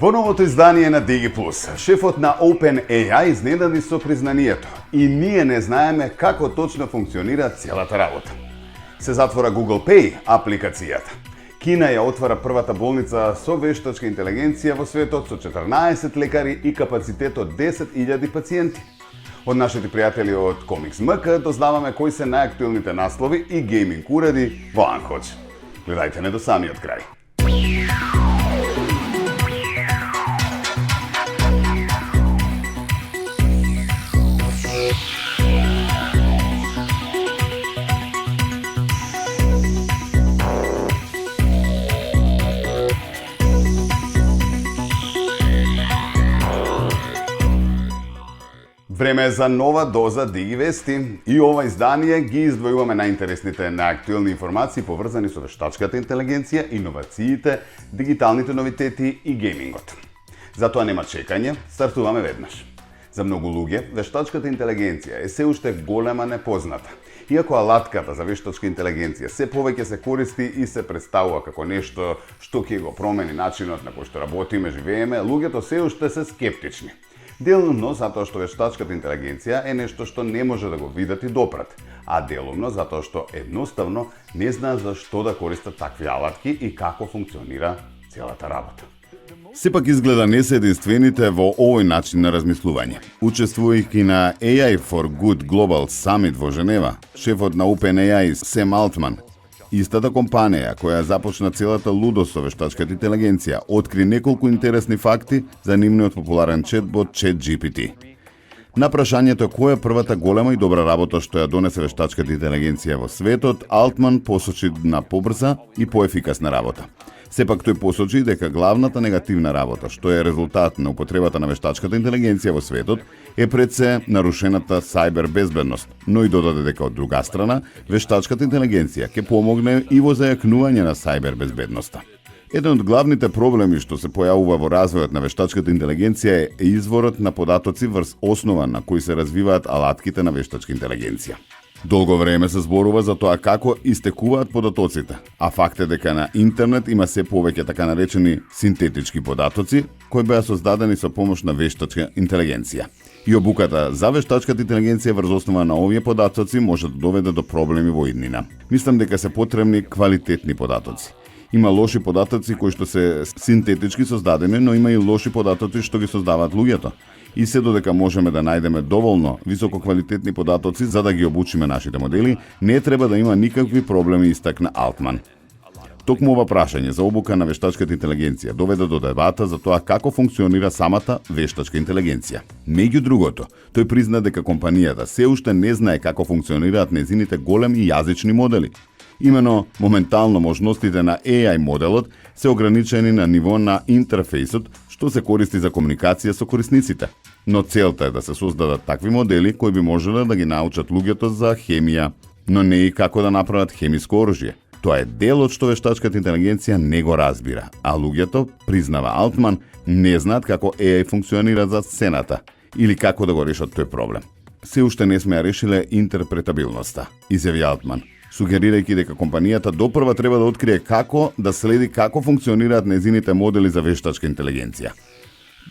Во новото издание на Digi+, шефот на OpenAI изненади со признанието и ние не знаеме како точно функционира целата работа. Се затвора Google Pay апликацијата. Кина ја отвара првата болница со вештачка интелигенција во светот со 14 лекари и капацитет од 10.000 пациенти. Од нашите пријатели од Comics MK дознаваме кои се најактуелните наслови и гейминг уреди во Анхоч. Гледајте не до самиот крај. Време е за нова доза Digi Вести и ова издание ги издвојуваме најинтересните најактуелни информации поврзани со вештачката интелигенција, иновациите, дигиталните новитети и геймингот. Затоа нема чекање, стартуваме веднаш. За многу луѓе, вештачката интелигенција е се уште голема непозната. Иако алатката за вештачка интелигенција се повеќе се користи и се представува како нешто што ќе го промени начинот на кој што работиме, живееме, луѓето се уште се скептични. Делумно затоа што вештачката интелигенција е нешто што не може да го видат и допрат, а делумно затоа што едноставно не знаат за што да користат такви алатки и како функционира целата работа. Сепак изгледа не се единствените во овој начин на размислување. Учествувајќи на AI for Good Global Summit во Женева, шефот на OpenAI Сем Алтман, истата компанија која започна целата лудост со вештачката интелигенција, откри неколку интересни факти за нивниот популарен четбот ChatGPT. На прашањето која е првата голема и добра работа што ја донесе вештачката интелигенција во светот, Алтман посочи на побрза и поефикасна работа. Сепак тој посочи дека главната негативна работа, што е резултат на употребата на вештачката интелигенција во светот, е пред се нарушената сајбер безбедност, но и додаде дека од друга страна, вештачката интелигенција ќе помогне и во зајакнување на сајбер безбедноста. Еден од главните проблеми што се појавува во развојот на вештачката интелигенција е изворот на податоци врз основа на кои се развиваат алатките на вештачка интелигенција. Долго време се зборува за тоа како истекуваат податоците, а факт е дека на интернет има се повеќе така наречени синтетички податоци, кои беа создадени со помош на вештачка интелигенција. И обуката за вештачката интелигенција врз основа на овие податоци може да доведе до проблеми во иднина. Мислам дека се потребни квалитетни податоци. Има лоши податоци кои што се синтетички создадени, но има и лоши податоци што ги создаваат луѓето. И се додека можеме да најдеме доволно висококвалитетни податоци за да ги обучиме нашите модели, не треба да има никакви проблеми, истакна Алтман. Токму ова прашање за обука на вештачката интелигенција доведе до дебата за тоа како функционира самата вештачка интелигенција. Меѓу другото, тој призна дека компанијата се уште не знае како функционираат незините големи јазични модели. Имено, моментално можностите на AI моделот се ограничени на ниво на интерфејсот, што се користи за комуникација со корисниците. Но целта е да се создадат такви модели кои би можеле да ги научат луѓето за хемија, но не и како да направат хемиско оружје. Тоа е делот што вештачката интелигенција не го разбира, а луѓето, признава Алтман, не знаат како AI функционира за сцената или како да го решат тој проблем. Се уште не сме ја решиле интерпретабилноста, изјави Алтман, сугерирајќи дека компанијата допрва треба да открие како да следи како функционираат незините модели за вештачка интелигенција.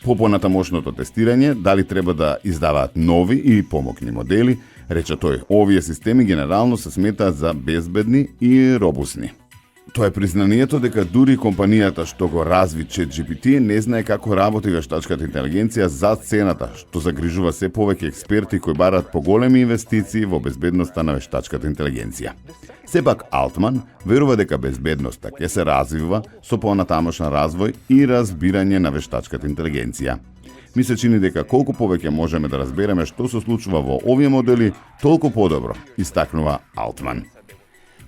По понатамошното тестирање, дали треба да издаваат нови или помокни модели, рече тој, овие системи генерално се сметаат за безбедни и робусни. Тоа е признанието дека дури компанијата што го разви ChatGPT не знае како работи вештачката интелигенција за сцената, што загрижува се повеќе експерти кои бараат поголеми инвестиции во безбедноста на вештачката интелигенција. Сепак Алтман верува дека безбедноста ќе се развива со понатамошен развој и разбирање на вештачката интелигенција. Ми се чини дека колку повеќе можеме да разбереме што се случува во овие модели, толку подобро, истакнува Алтман.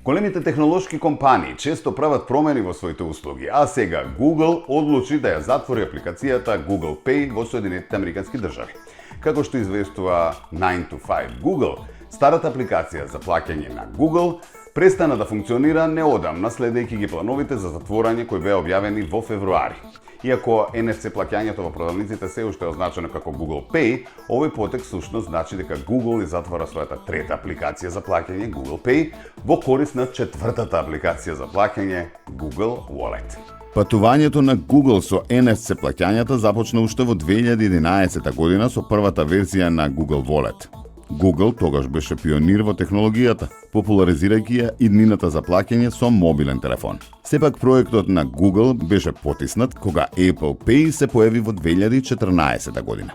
Големите технолошки компании често прават промени во своите услуги, а сега Google одлучи да ја затвори апликацијата Google Pay во Соединетите Американски држави. Како што известува 9 to 5 Google, старата апликација за плаќање на Google престана да функционира неодамна следејќи ги плановите за затворање кои беа објавени во февруари. Иако NFC плаќањето во продавниците се уште е означено како Google Pay, овој потек всушност значи дека Google ја затвора својата трета апликација за плаќање Google Pay во корист на четвртата апликација за плаќање Google Wallet. Патувањето на Google со NFC плаќањата започна уште во 2011 година со првата верзија на Google Wallet. Google тогаш беше пионир во технологијата, популаризирајќи ја иднината за плаќање со мобилен телефон. Сепак проектот на Google беше потиснат кога Apple Pay се појави во 2014 година.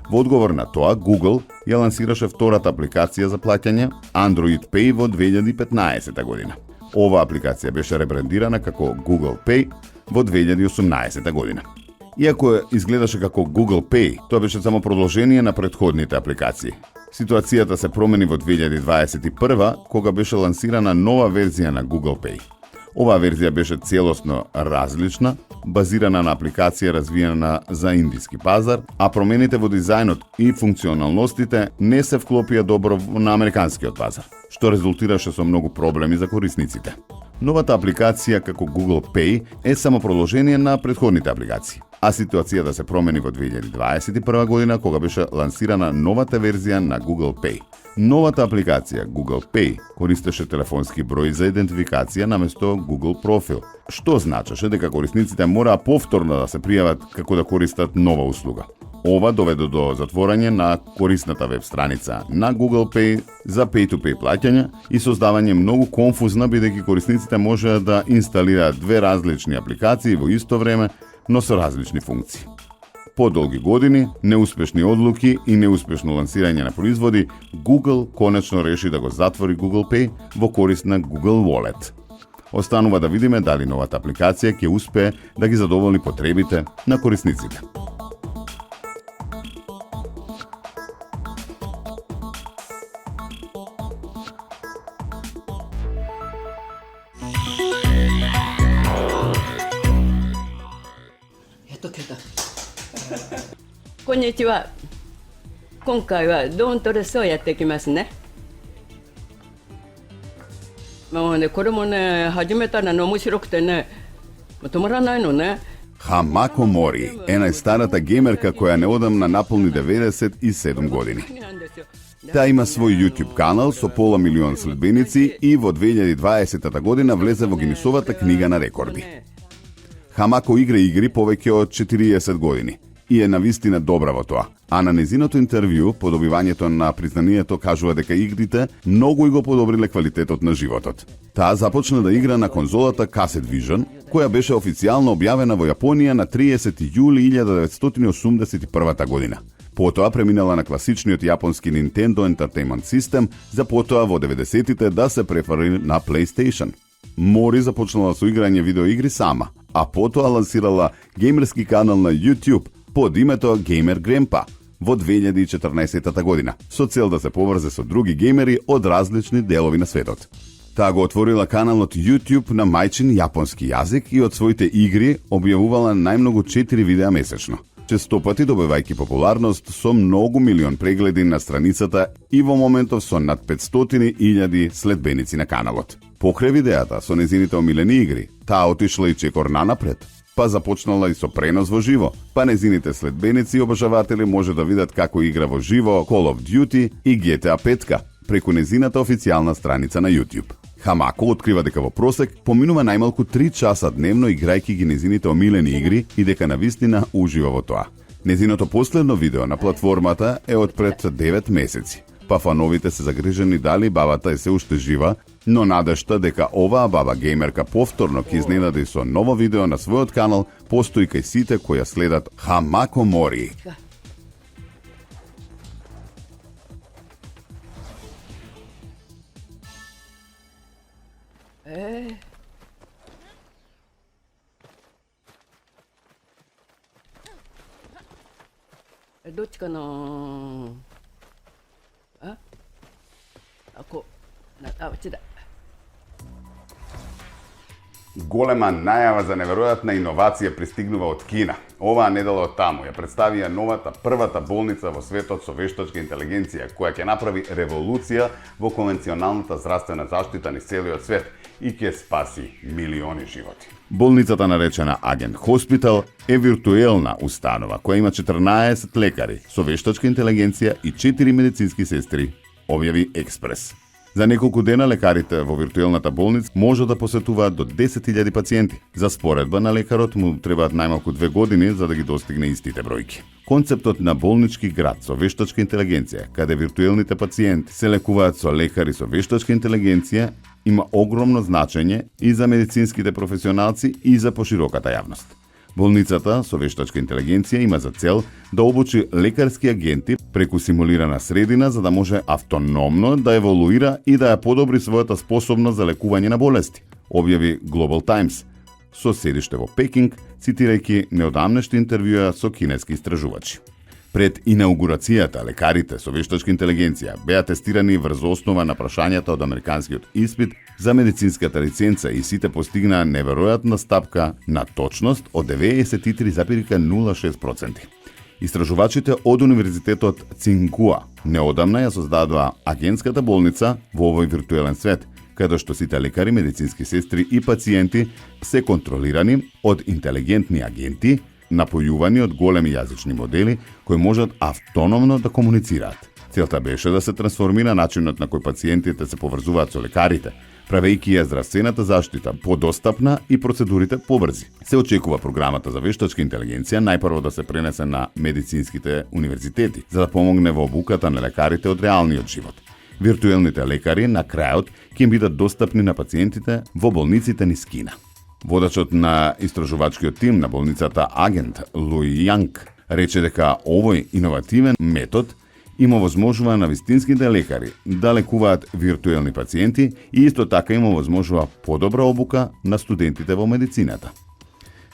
Во одговор на тоа, Google ја лансираше втората апликација за плаќање, Android Pay, во 2015 година. Оваа апликација беше ребрандирана како Google Pay во 2018 година. Иако изгледаше како Google Pay, тоа беше само продолжение на претходните апликации. Ситуацијата се промени во 2021, кога беше лансирана нова верзија на Google Pay. Оваа верзија беше целосно различна, базирана на апликација развиена за индиски пазар, а промените во дизајнот и функционалностите не се вклопија добро на американскиот пазар, што резултираше со многу проблеми за корисниците. Новата апликација како Google Pay е само продолжение на претходните апликации, а ситуацијата се промени во 2021 година кога беше лансирана новата верзија на Google Pay. Новата апликација Google Pay користеше телефонски број за идентификација наместо Google профил, што значеше дека корисниците мораа повторно да се пријават како да користат нова услуга. Ова доведе до затворање на корисната веб страница на Google Pay за pay-to-pay плаќања и создавање многу конфузна, бидејќи корисниците можеа да инсталираат две различни апликации во исто време, но со различни функции. По долги години, неуспешни одлуки и неуспешно лансирање на производи, Google конечно реши да го затвори Google Pay во корист на Google Wallet. Останува да видиме дали новата апликација ќе успее да ги задоволи потребите на корисниците.こんにちは。今回はドーントレスをやっていきますね。もうね、これもね、始めたらね、面白くてね、止まらないのね。Хамако Мори е најстарата геймерка која неодамна наполни 97 години. Таа има свој YouTube канал со пола милион следбеници и во 2020 година влезе во Гинисовата книга на рекорди. Хамако игра игри повеќе од 40 години и е навистина добра во тоа. А на незиното интервју по добивањето на признанието кажува дека игрите многу и го подобриле квалитетот на животот. Таа започна да игра на конзолата Cassette Vision, која беше официјално објавена во Јапонија на 30 јули 1981 година. Потоа преминала на класичниот јапонски Nintendo Entertainment System, за потоа во 90-тите да се префрли на PlayStation. Мори започнала со играње видеоигри сама, а потоа лансирала геймерски канал на YouTube под името Gamer Grandpa во 2014 година, со цел да се поврзе со други геймери од различни делови на светот. Таа го отворила каналот YouTube на мајчин јапонски јазик и од своите игри објавувала најмногу 4 видеа месечно, честопати добивајќи популарност со многу милион прегледи на страницата и во моментов со над 500.000 следбеници на каналот. Покрај видеата со незините омилени игри, таа отишла и чекор нанапред, па започнала и со пренос во живо, па незините следбеници и обожаватели може да видат како игра во живо Call of Duty и GTA 5 преку незината официјална страница на YouTube. Хамако открива дека во просек поминува најмалку 3 часа дневно играјќи ги незините омилени игри и дека навистина ужива во тоа. Незиното последно видео на платформата е од пред 9 месеци, па фановите се загрижени дали бабата е се уште жива, но надежта дека оваа баба геймерка повторно ќе изненади со ново видео на својот канал постои кај сите кои ја следат Хамако Мори.どっちかなあこうあっちだ Голема најава за неверојатна иновација пристигнува од Кина. Оваа недела од таму ја представија новата првата болница во светот со вештачка интелигенција која ќе направи револуција во конвенционалната здравствена заштита низ целиот свет и ќе спаси милиони животи. Болницата наречена Agent Hospital е виртуелна установа која има 14 лекари со вештачка интелигенција и 4 медицински сестри, објави Експрес. За неколку дена лекарите во виртуелната болница може да посетуваат до 10.000 пациенти. За споредба на лекарот му требаат најмалку 2 години за да ги достигне истите бројки. Концептот на болнички град со вештачка интелигенција, каде виртуелните пациенти се лекуваат со лекари со вештачка интелигенција, има огромно значење и за медицинските професионалци и за пошироката јавност. Болницата со вештачка интелигенција има за цел да обучи лекарски агенти преку симулирана средина за да може автономно да еволуира и да ја подобри својата способност за лекување на болести, објави Global Times со седиште во Пекинг, цитирајќи неодамнешни интервјуа со кинески истражувачи. Пред инаугурацијата, лекарите со вештачка интелигенција беа тестирани врз основа на прашањата од американскиот испит за медицинската лиценца и сите постигнаа неверојатна стапка на точност од 93,06%. Истражувачите од Универзитетот Цингуа неодамна ја создадоа агентската болница во овој виртуелен свет, каде што сите лекари, медицински сестри и пациенти се контролирани од интелигентни агенти, напојувани од големи јазични модели кои можат автономно да комуницираат. Целта беше да се трансформира начинот на кој пациентите се поврзуваат со лекарите, правејќи ја здравствената заштита подостапна и процедурите побрзи. Се очекува програмата за вештачка интелигенција најпрво да се пренесе на медицинските универзитети, за да помогне во обуката на лекарите од реалниот живот. Виртуелните лекари на крајот ќе им бидат достапни на пациентите во болниците низ Кина. Водачот на истражувачкиот тим на болницата Агент, Луи Јанг, рече дека овој иновативен метод им овозможува на вистинските лекари да лекуваат виртуелни пациенти и исто така им овозможува подобра обука на студентите во медицината.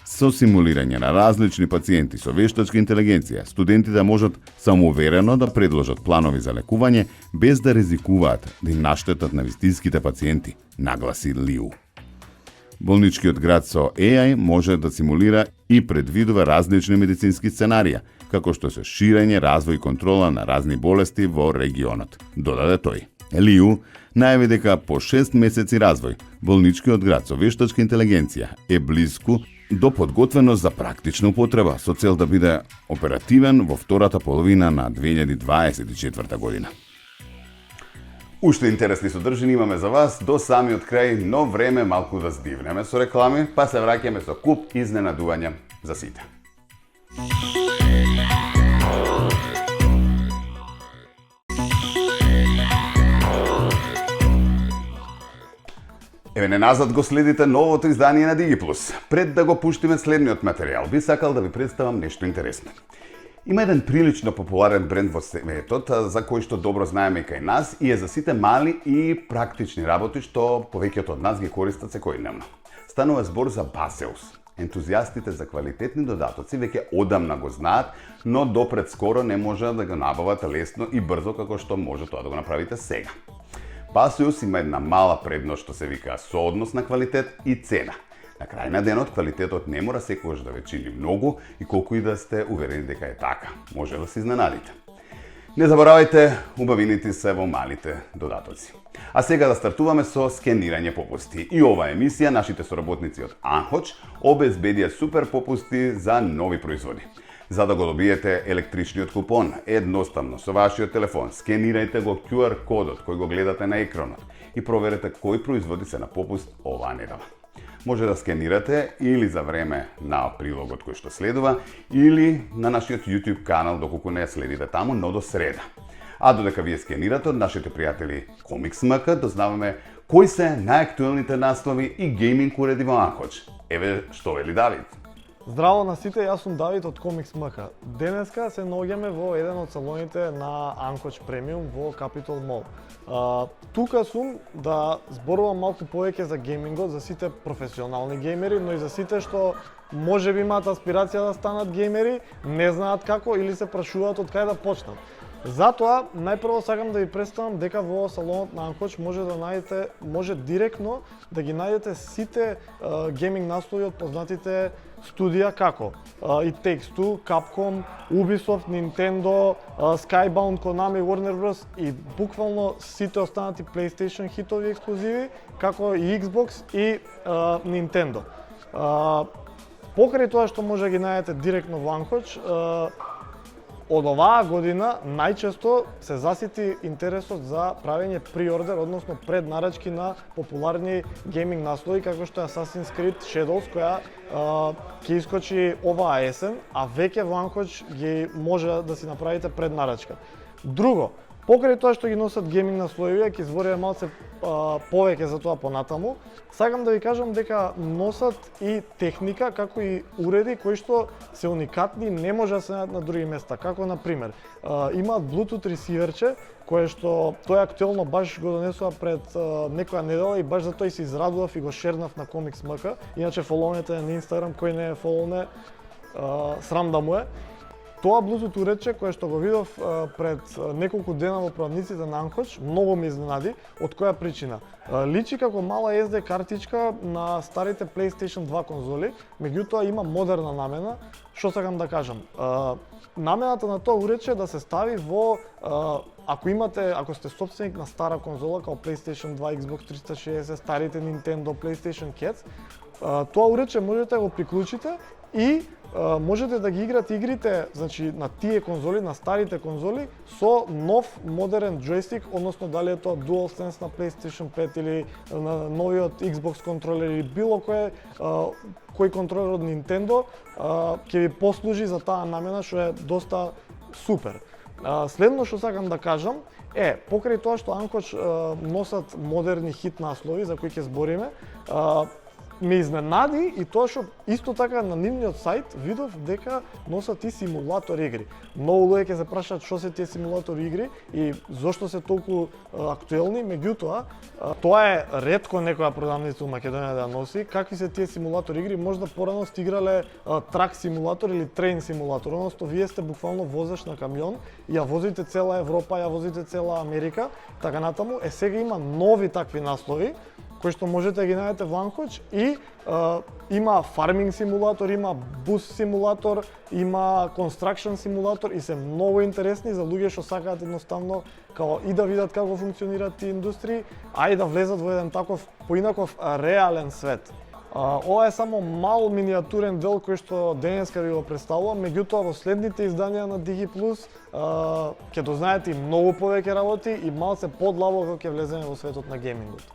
Со симулирање на различни пациенти со вештачка интелигенција, студентите можат самоуверено да предложат планови за лекување без да ризикуваат да им наштетат на вистинските пациенти, нагласи Лиу. Болничкиот град со AI може да симулира и предвидува различни медицински сценарија, како што се ширење, развој и контрола на разни болести во регионот, додаде тој. Лиу најави дека по 6 месеци развој, болничкиот град со вештачка интелигенција е близко до подготвеност за практична употреба со цел да биде оперативен во втората половина на 2024 година. Уште интересни содржини имаме за вас до самиот крај, но време малку да здивнеме со реклами, па се враќаме со куп изненадувања за сите. Еве неназад го следите новото издание на DigiPlus. Пред да го пуштиме следниот материјал, би сакал да ви представам нешто интересно. Има еден прилично популарен бренд во светот, за кој што добро знаеме и кај нас и е за сите мали и практични работи што повеќето од нас ги користат секојдневно. Станува збор за Baseus. Ентузијастите за квалитетни додатоци веќе одамна го знаат, но допред скоро не може да го набават лесно и брзо како што може тоа да го направите сега. Baseus има една мала предност што се вика сооднос на квалитет и цена. На крај на денот, квалитетот не мора секогаш да ве чини многу и колку и да сте уверени дека е така. Може да се изненадите. Не заборавајте, убавините се во малите додатоци. А сега да стартуваме со скенирање попусти. И оваа емисија нашите соработници од Анхоч обезбедија супер попусти за нови производи. За да го добиете електричниот купон, едноставно со вашиот телефон скенирајте го QR кодот кој го гледате на екранот и проверете кои производи се на попуст оваа недела. Може да скенирате или за време на прилогот кој што следува, или на нашиот YouTube канал доколку не следите таму, но до среда. А додека вие скенирате од нашите пријатели Комикс.мк, дознаваме кои се најактуелните наслови и гейминг уреди во Анхоч. Еве што вели Давид. Здраво на сите, јас сум Давид од Комикс.мк. Денеска се наоѓаме во еден од салоните на Анхоч Премиум во Capitol Mall. Тука сум да зборувам малку повеќе за геймингот, за сите професионални геймери, но и за сите што може би имаат аспирација да станат геймери, не знаат како или се прашуваат од кај да почнат. Затоа, најпрво сакам да ви представам дека во салонот на Анхоч може директно да ги најдете сите гейминг наслови од познатите студија како It Takes Two, Capcom, Ubisoft, Nintendo, Skybound, Konami, Warner Bros. И буквално сите останати PlayStation хитови ексклузиви, како и Xbox и Nintendo. Покрај тоа што може да ги најдете директно во Анхоч, од оваа година најчесто се засити интересот за правење приордер, односно преднарачки на популарни гейминг наслови како што е Assassin's Creed Shadows, која ќе искочи оваа есен, а веќе во Анкоч ги може да си направите преднарачка. Друго, покрај тоа што ги носат гейминг наслови, ќе збориме малце повеќе за тоа понатаму, сакам да ви кажам дека носат и техника, како и уреди кои што се уникатни, не може да се најдат на други места, како на пример имаат Bluetooth ресиверче, кое што тој актуелно баш го донесува пред некоја недела и баш за тој се израдував и го шернав на Комикс МК. Иначе фоловнете на Инстаграм, кој не е фоловне, срам да му е. Тоа Bluetooth уредче, кое што го видов пред неколку дена во продавниците на Анкоч, многу ме изненади. Од која причина? Личи како мала SD картичка на старите PlayStation 2 конзоли, меѓутоа има модерна намена. Што сакам да кажам? Намената на тоа уредче е да се стави во ако сте собственик на стара конзола како PlayStation 2, Xbox 360, старите Nintendo, PlayStation Cats, тоа уредче можете да го приклучите и можете да ги играте игрите, значи на тие конзоли, на старите конзоли со нов модерен джойстик, односно дали е тоа DualSense на PlayStation 5 или на новиот Xbox контролер или било кој контролер од Nintendo, ќе ви послужи за таа намена, што е доста супер. Следно што сакам да кажам е, покрај тоа што Анкоч носат модерни хит наслови за кои ќе збориме, ме изненади и тоа што исто така на нивниот сајт видов дека носат и симулатор игри. Многу луѓе ќе се прашаат што се тие симулатор игри и зошто се толку актуелни, меѓутоа тоа е ретко некоја продавница во Македонија да носи. Какви се тие симулатор игри? Можда порано сте играле трак симулатор или трейн симулатор, односно вие сте буквално возеш на камион и ја возите цела Европа, ја возите цела Америка, така натаму. Сега има нови такви наслови кои што можете да ги најдете во Анкоч и има фарминг симулатор, има бус симулатор, има construction симулатор и се многу интересни за луѓе што сакаат едноставно као и да видат како функционираат тие индустрии, а и да влезат во еден таков поинаков реален свет. Ова е само мал миниатурен дел кој што денеска ви го представувам, меѓутоа во следните изданија на Digi Plus ќе дознаете и многу повеќе работи и малце подлабоко ќе влеземе во светот на геймингот.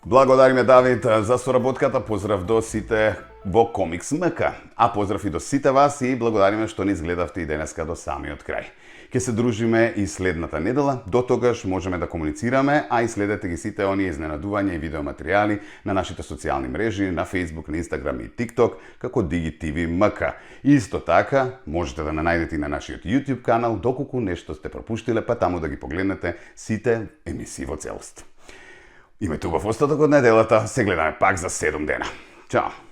Благодариме, Давид, за соработката. Поздрав до сите во Комикс МК. А поздрав и до сите вас и благодариме што ни изгледавте и денеска до самиот крај. Ке се дружиме и следната недела. До тогаш можеме да комуницираме, а и следете ги сите оние изненадувања и видеоматеријали на нашите социјални мрежи, на Facebook, на Instagram и TikTok, како Digi TV МК. Исто така, можете да најдете и на нашиот YouTube канал, доколку нешто сте пропуштиле, па таму да ги погледнете сите емисии во целост. Имате убав остаток од неделата, се гледаме пак за 7 дена. Чао!